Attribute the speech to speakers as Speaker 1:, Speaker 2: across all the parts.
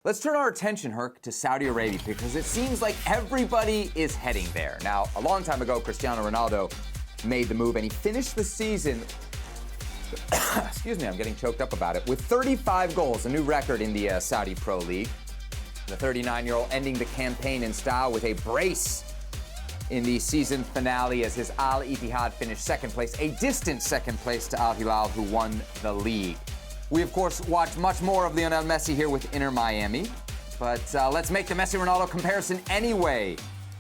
Speaker 1: Let's turn our attention, Herc, to Saudi Arabia because it seems like everybody is heading there. Now, a long time ago, Cristiano Ronaldo made the move and he finished the season, excuse me, I'm getting choked up about it, with 35 goals, a new record in the Saudi Pro League. The 39-year-old ending the campaign in style with a brace in the season finale as his Al Ittihad finished second place, a distant second place to Al Hilal, who won the league. We, of course, watch much more of Lionel Messi here with Inter Miami, but let's make the Messi-Ronaldo comparison anyway,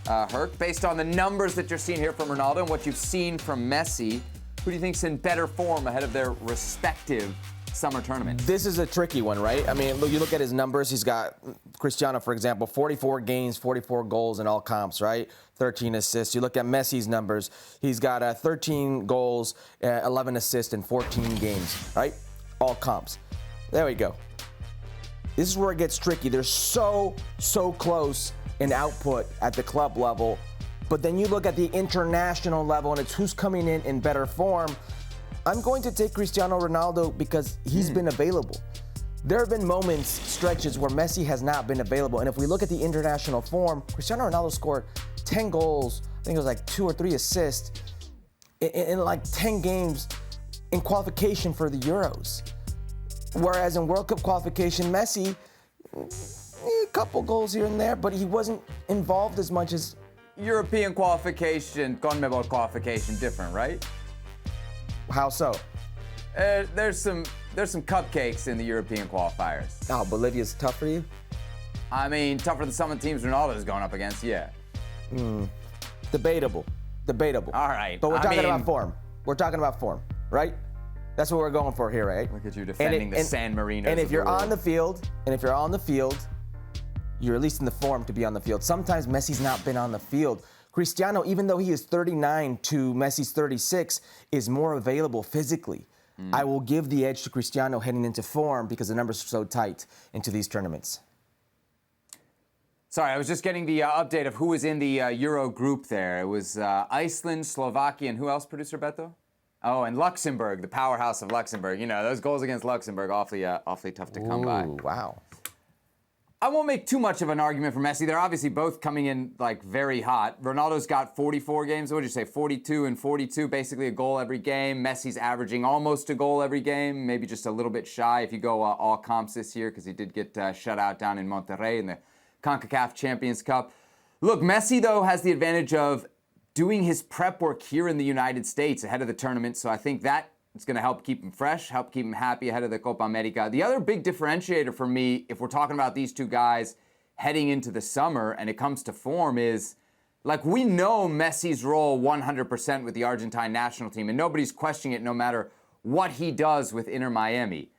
Speaker 1: Herc. Based on the numbers that you're seeing here from Ronaldo and what you've seen from Messi, who do you think's in better form ahead of their respective summer tournaments?
Speaker 2: This is a tricky one, right? I mean, you look at his numbers. He's got Cristiano, for example, 44 games, 44 goals in all comps, right? 13 assists. You look at Messi's numbers. He's got 13 goals, 11 assists in 14 games, right? All comps. There we go. This is where it gets tricky. They're so close in output at the club level, but then you look at the international level and it's who's coming in better form. I'm going to take Cristiano Ronaldo because he's been available. There have been moments, stretches where Messi has not been available, and if we look at the international form, Cristiano Ronaldo scored 10 goals, I think it was like 2 or 3 assists in like 10 games in qualification for the Euros. Whereas in World Cup qualification, Messi, a couple goals here and there, but he wasn't involved as much as...
Speaker 1: European qualification, CONMEBOL qualification, different, right?
Speaker 2: How so?
Speaker 1: There's some cupcakes in the European qualifiers.
Speaker 2: Oh, Bolivia's tough for you?
Speaker 1: I mean, tougher than some of the teams Ronaldo's going up against, yeah.
Speaker 2: Debatable.
Speaker 1: All right.
Speaker 2: But we're talking about form. We're talking about form, right? That's what we're going for here, right?
Speaker 1: Look at you defending the San Marinos.
Speaker 2: And if you're on the field, you're at least in the form to be on the field. Sometimes Messi's not been on the field. Cristiano, even though he is 39 to Messi's 36, is more available physically. I will give the edge to Cristiano heading into form because the numbers are so tight into these tournaments.
Speaker 1: Sorry, I was just getting the update of who was in the Euro group there. It was Iceland, Slovakia, and who else, producer Beto? Oh, and Luxembourg, the powerhouse of Luxembourg. You know, those goals against Luxembourg, awfully tough to come by.
Speaker 2: Wow.
Speaker 1: I won't make too much of an argument for Messi. They're obviously both coming in, like, very hot. Ronaldo's got 44 games. What did you say, 42 and 42, basically a goal every game. Messi's averaging almost a goal every game, maybe just a little bit shy if you go all comps this year because he did get shut out down in Monterrey in the CONCACAF Champions Cup. Look, Messi, though, has the advantage of doing his prep work here in the United States ahead of the tournament, so I think that it's going to help keep him fresh, help keep him happy ahead of the Copa America. The other big differentiator for me, if we're talking about these two guys heading into the summer and it comes to form, is, like, we know Messi's role 100% with the Argentine national team, and nobody's questioning it no matter what he does with Inter Miami.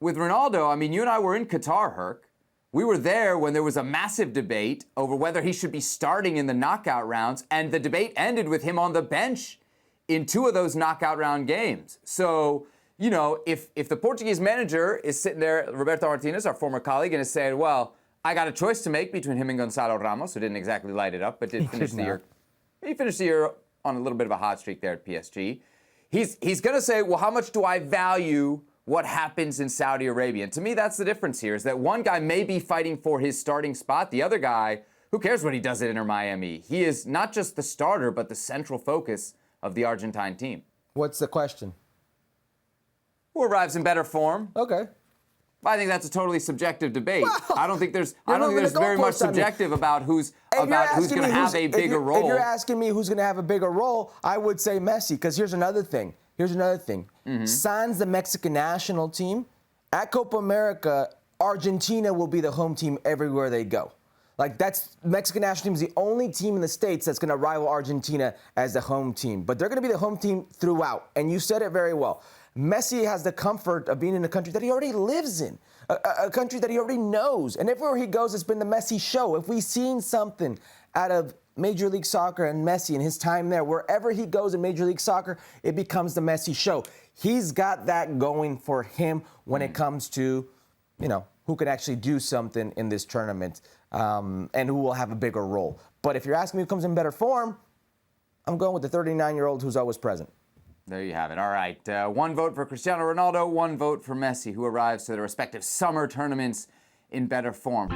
Speaker 1: With Ronaldo, I mean, you and I were in Qatar, Herc. We were there when there was a massive debate over whether he should be starting in the knockout rounds, and the debate ended with him on the bench in 2 of those knockout round games. So, you know, if the Portuguese manager is sitting there, Roberto Martinez, our former colleague, and is saying, well, I got a choice to make between him and Gonzalo Ramos, who didn't exactly light it up, but did finish the year. He finished the year on a little bit of a hot streak there at PSG. He's going to say, well, how much do I value what happens in Saudi Arabia? And to me, that's the difference here, is that one guy may be fighting for his starting spot. The other guy, who cares what he does at Inter Miami? He is not just the starter, but the central focus of the Argentine team.
Speaker 2: What's the question?
Speaker 1: Who arrives in better form?
Speaker 2: Okay.
Speaker 1: I think that's a totally subjective debate.
Speaker 2: Well,
Speaker 1: I don't think there's very much subjective about who's going to have a bigger role.
Speaker 2: If you're asking me who's going to have a bigger role, I would say Messi, because here's another thing. Sans the Mexican national team, at Copa America, Argentina will be the home team everywhere they go. Like, that's Mexican national team is the only team in the States that's going to rival Argentina as the home team. But they're going to be the home team throughout. And you said it very well. Messi has the comfort of being in a country that he already lives in, a country that he already knows. And everywhere he goes, it's been the Messi show. If we've seen something out of Major League Soccer and Messi and his time there, wherever he goes in Major League Soccer, it becomes the Messi show. He's got that going for him when it comes to, you know, who can actually do something in this tournament and who will have a bigger role. But if you're asking me who comes in better form, I'm going with the 39-year-old who's always present.
Speaker 1: There you have it. All right. 1 vote for Cristiano Ronaldo, 1 vote for Messi, who arrives to their respective summer tournaments in better form.